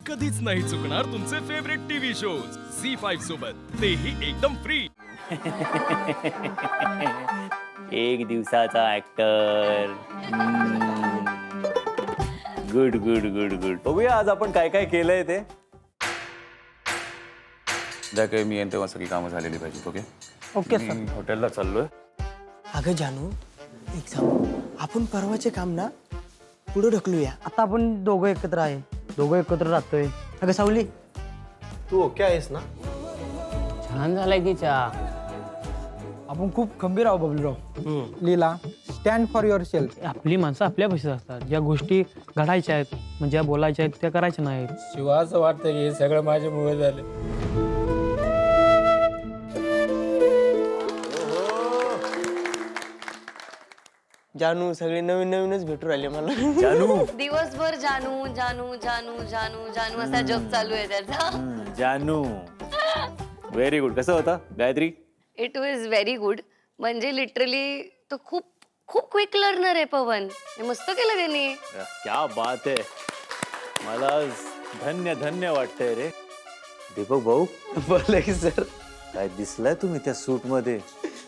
कधीच नाही चुकणार तुमचे फेवरेट टीव्ही शोज झी5 सोबत, तेही एकदम फ्री. एक दिवसाचा actor. Good good good good. बघूया आज आपण काय काय केलंय ते. उद्या काही मी येईन तेव्हा सगळी कामं झालेली पाहिजे. ओके ओके मी सर. हॉटेलला चाललोय. अगं जानू, एक सांग, आपण परवाचे काम ना पुढे ढकलूया. आता आपण दोघं एकत्र आहे, दोघं एकत्र राहतोय. अगं सावली, तू ओके आहेस ना? छान झालाय की चहा. आपण खूप खंबीर आहो बबलूराव. लीला, स्टँड फॉर युअर सेल्फ. आपली माणसं आपल्या पैसे असतात. ज्या गोष्टी घडायच्या आहेत, म्हणजे ज्या बोलायच्या आहेत त्या करायच्या नाहीत. शिवा असं वाटतं की हे सगळं माझ्यामुळे झालं. जानू सगळे नवीन नवीनच भेटू राहिले मला. जानू. दिवसभर जानू जानू जानू जानू जानू असा जप चालू आहे त्याचा. जानू. Very good. कसं होता Gayatri? It was very good. म्हणजे लिटरली तो खूप खूप क्विक लर्नर आहे पवन. हे मस्त केलं त्यांनी. क्या बात आहे. मला धन्य धन्य वाटतंय रे. दीपक भाऊ, बोलले की सर, काय दिसलाय तुम्ही त्या सूट मध्ये?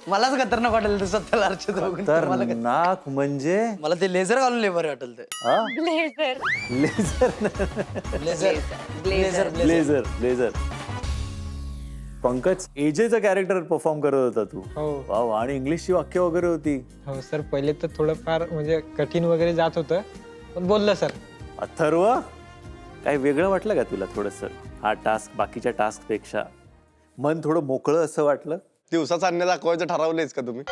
मलाच खतरनाक वाटेल ते स्वतःला अर्चत बघून. तर मला नाक म्हणजे मला ते लेझर घालून लय बरं वाटेल ते. हा? Blazer laser laser blazer laser laser. Pankaj, एजेचं कॅरेक्टर परफॉर्म करत होता तू. हो वाव. आणि इंग्लिशची वाक्य वगैरे होती. हो सर, पहिले तर थोडंफार म्हणजे कठीण वगैरे जात होतं, पण बोललं सर. अथर्व, काही वेगळं वाटलं का तुला थोडस? हा टास्क बाकीच्या टास्क पेक्षा मन थोडं मोकळं असं वाटलं? दिवसाचा अन्य दाखवायचं ठरवलंयच का तुम्ही?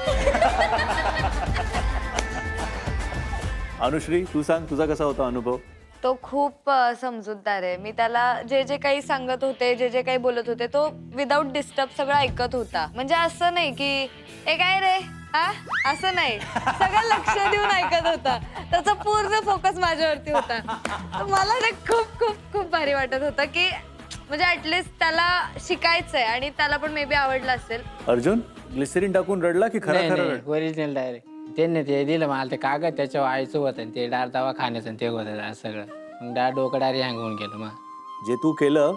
अनुश्री, तू सांग, तुझा कसा होता अनुभव? तो खूप समजूतदार आहे. मी त्याला जे जे काही सांगत होते, जे जे काही बोलत होते, तो विदाऊट डिस्टर्ब सगळं ऐकत होता. म्हणजे असं नाही की हे काय रे हा, असं नाही, सगळं लक्ष देऊन ऐकत होता. त्याचा पूर्ण फोकस माझ्यावरती होता. तर मला ते खूप खूप खूप भारी वाटत होतं की म्हणजे ऍटलिस्ट त्याला शिकायचंय आणि त्याला पण मे बी आवडलं असेल. अर्जुन, ग्लिसरीन टाकून रडला की खरं खरं रडला? ओरिजिनल डायरेक्ट त्यांनी ते दिलं मला ते कागद, त्याच्यावर आईचं होतं ते डाळ दवा खाण्याचं ते होतं सगळं. मग डाळ डोकं डायरेक्ट हँग होऊन गेलं. मग जे तू केलं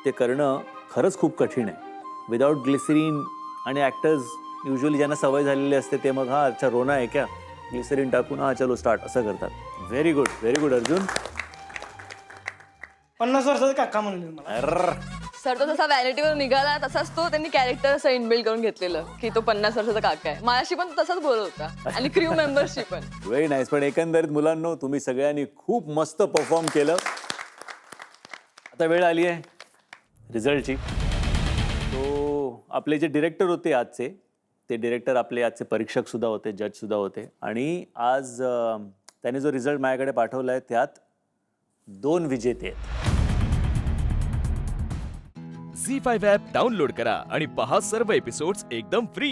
ते करणं खरंच खूप कठीण आहे. Without glycerine. आणि ऍक्टर्स युजली ज्यांना सवय झालेली असते ते मग हा अच्छा रोना आहे क्या, ग्लिसरीन टाकून हा चलो स्टार्ट असं करतात. Very good, very good Arjun. 50 वर्षाचा काका म्हणले मला. सर तो जसा व्हॅनिटीवर निघाला तसाच तो त्यांनी कॅरेक्टर असं इनबिल्ड करून घेतलेलं की तो 50 वर्षाचा काका आहे. माझ्याशी पण तसाच बोलत होता आणि क्रू मेंबरशी पण. Very nice. पण एकंदरीत मुलांनो, तुम्ही सगळ्यांनी खूप मस्त परफॉर्म केलं. आता वेळ आली आहे रिझल्टची. तो आपले जे डिरेक्टर होते आजचे, ते डिरेक्टर आपले आजचे परीक्षक सुद्धा होते, जज सुद्धा होते. आणि आज त्याने जो रिझल्ट माझ्याकडे पाठवला आहे त्यात 2 विजेते आहेत. झी5 ॲप डाउनलोड करा आणि पहा सर्व एपिसोड्स एकदम फ्री.